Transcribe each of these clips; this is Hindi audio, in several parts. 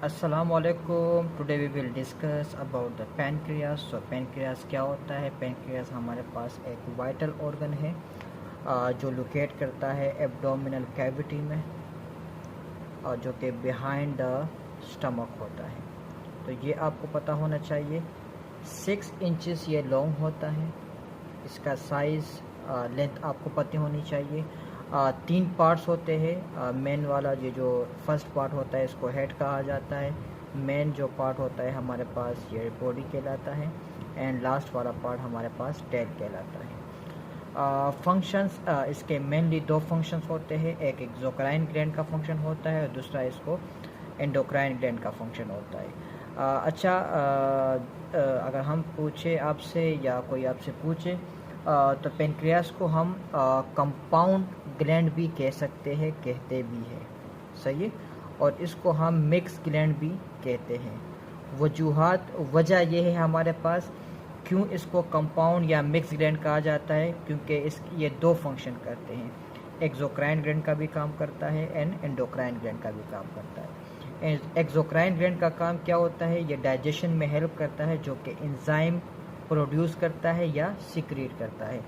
अस्सलामुअलैकुम। Today we will discuss about the pancreas. Pancreas क्या होता है? पैनक्रियास हमारे पास एक वाइटल ऑर्गन है जो लोकेट करता है एब्डोमिनल कैविटी में और जो कि बिहाइंड द स्टमक होता है। तो ये आपको पता होना चाहिए। 6 इंचेस ये लॉन्ग होता है। इसका साइज़ लेंथ आपको पता होनी चाहिए। 3 पार्ट्स होते हैं। मेन वाला ये जो फर्स्ट पार्ट होता है इसको हेड कहा जाता है। मेन जो पार्ट होता है हमारे पास ये बॉडी कहलाता है एंड लास्ट वाला पार्ट हमारे पास टेल कहलाता है। फंक्शंस इसके मेनली 2 फंक्शंस होते हैं। एक एक्सोक्राइन ग्लैंड का फंक्शन होता है और दूसरा इसको एंडोक्राइन ग्लैंड का फंक्शन होता है। अगर हम पूछे आपसे या कोई आपसे पूछे तो पेनक्रियास को हम कंपाउंड ग्लैंड भी कह सकते हैं, कहते भी हैं, सही है। और इसको हम मिक्स ग्लैंड भी कहते हैं। वजह यह है हमारे पास क्यों इसको कंपाउंड या मिक्स ग्लैंड कहा जाता है, क्योंकि ये 2 फंक्शन करते हैं। एक्सोक्राइन ग्लैंड का भी काम करता है एंड एंडोक्राइन ग्लैंड का भी काम करता है। एक्सोक्राइन ग्लैंड का काम क्या होता है? ये डाइजेशन में हेल्प करता है, जो कि एंजाइम प्रोड्यूस करता है या सिक्रीट करता है।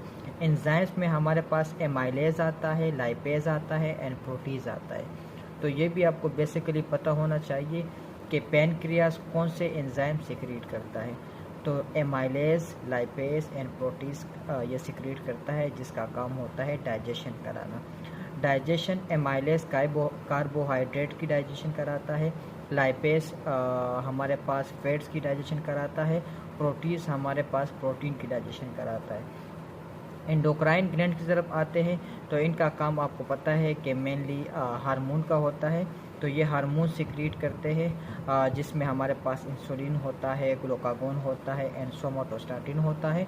एंजाइम्स में हमारे पास एमाइलेज आता है, लाइपेज आता है एंड प्रोटीज आता है। तो ये भी आपको बेसिकली पता होना चाहिए कि पैनक्रियास कौन से एंजाइम सिक्रीट करता है। तो एमाइलेज, लाइपेज एंड प्रोटीज ये सिक्रीट करता है, जिसका काम होता है डाइजेशन कराना। डाइजेशन एमाइलेज कार्बोहाइड्रेट की डाइजेशन कराता है, लाइपेज हमारे पास फैट्स की डाइजेशन कराता है, प्रोटीज हमारे पास प्रोटीन की डाइजेशन कराता है। एंडोक्राइन ग्लैंड की तरफ आते हैं तो इनका काम आपको पता है कि मेनली हार्मोन का होता है। तो ये हार्मोन सिक्रीट करते हैं जिसमें हमारे पास इंसुलिन होता है, ग्लूकागोन होता है एंड सोमाटोस्टैटिन होता है।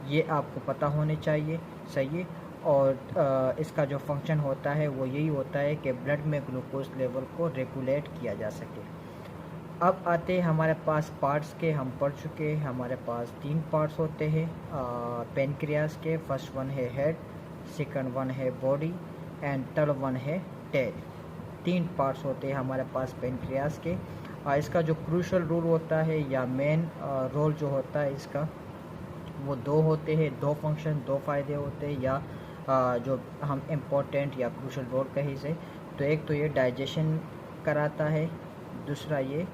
ये आपको पता होने चाहिए, सही है। और इसका जो फंक्शन होता है वो यही होता है कि ब्लड में ग्लूकोज लेवल को रेगुलेट किया जा सके। अब आते हैं हमारे पास पार्ट्स के। हम पढ़ चुके हैं हमारे पास 3 पार्ट्स होते हैं पैनक्रियास के। फर्स्ट वन है हेड, सेकंड वन है बॉडी एंड थर्ड वन है टेल। 3 पार्ट्स होते हैं हमारे पास पैनक्रियास के। इसका जो क्रूशल रोल होता है या मेन रोल जो होता है इसका, वो 2 होते हैं। 2 फंक्शन, 2 फ़ायदे होते हैं या जो हम इम्पोर्टेंट या क्रूशल रोल कहीं से। तो एक तो ये डाइजेशन कराता है, दूसरा ये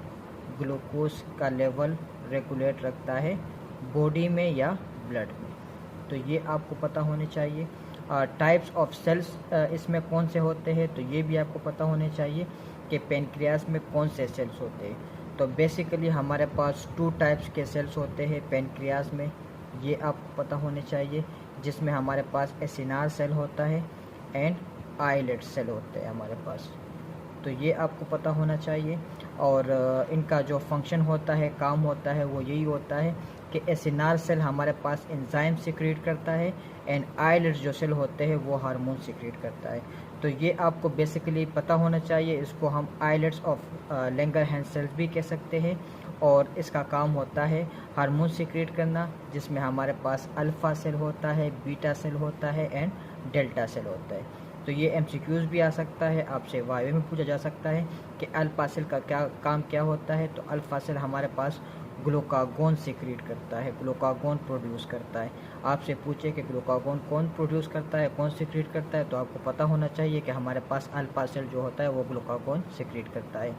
ग्लूकोज का लेवल रेगुलेट रखता है बॉडी में या ब्लड में। तो ये आपको पता होने चाहिए। टाइप्स ऑफ सेल्स इसमें कौन से होते हैं, तो ये भी आपको पता होने चाहिए कि पैनक्रियास में कौन से सेल्स होते हैं। तो बेसिकली हमारे पास 2 टाइप्स के सेल्स होते हैं पैनक्रियास में, ये आपको पता होने चाहिए, जिसमें हमारे पास एसिनार सेल होता है एंड आइलेट सेल होते हैं हमारे पास। तो ये आपको पता होना चाहिए। और इनका जो फंक्शन होता है, काम होता है, वो यही होता है कि एसिनार सेल हमारे पास एंजाइम सिक्रीट करता है एंड आइलेट्स जो सेल होते हैं वो हार्मोन सिक्रीट करता है। तो ये आपको बेसिकली पता होना चाहिए। इसको हम आइलेट्स ऑफ लैंगरहैंस सेल्स भी कह सकते हैं। और इसका काम होता है हार्मोन सिक्रीट करना, जिसमें हमारे पास अल्फ़ा सेल होता है, बीटा सेल होता है एंड डेल्टा सेल होता है। तो ये MCQs भी आ सकता है, आपसे वायवे में पूछा जा सकता है कि अल्फा सेल का क्या होता है। तो अल्फा सेल हमारे पास ग्लूकागोन सिक्रीट करता है, ग्लूकागोन प्रोड्यूस करता है। आपसे पूछे कि ग्लूकागोन कौन प्रोड्यूस करता है, कौन सिक्रीट करता है, तो आपको पता होना चाहिए कि हमारे पास अल्फा सेल जो होता है वो ग्लूकागोन सिक्रीट करता है।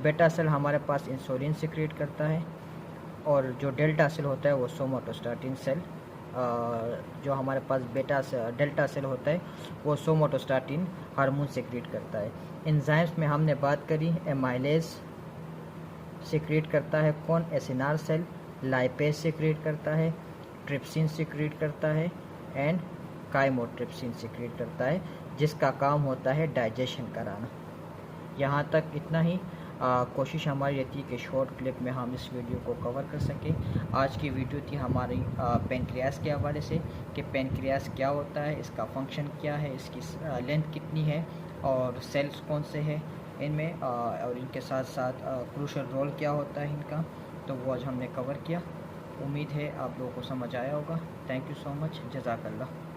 बेटा सेल हमारे पास इंसुलिन सिक्रीट करता है और जो डेल्टा सेल होता है वो सोमाटोस्टैटिन सेल, जो हमारे पास डेल्टा सेल होता है वो सोमाटोस्टैटिन हार्मोन सिक्रीट करता है। एंजाइम्स में हमने बात करी, एमाइलेज सिक्रीट करता है कौन? Acinar cell. लाइपेज सिक्रीट करता है, ट्रिप्सिन सिक्रीट करता है एंड काइमोट्रिप्सिन सिक्रीट करता है, जिसका काम होता है डाइजेशन कराना। यहाँ तक इतना ही। कोशिश हमारी रहती है कि शॉर्ट क्लिप में हम इस वीडियो को कवर कर सकें। आज की वीडियो थी हमारी पैनक्रियास के हवाले से कि पैनक्रियास क्या होता है, इसका फंक्शन क्या है, इसकी लेंथ कितनी है और सेल्स कौन से हैं इनमें, और इनके साथ साथ क्रूशल रोल क्या होता है इनका। तो वो आज हमने कवर किया। उम्मीद है आप लोगों को समझ आया होगा। Thank you so much. जज़ाकल्लाह।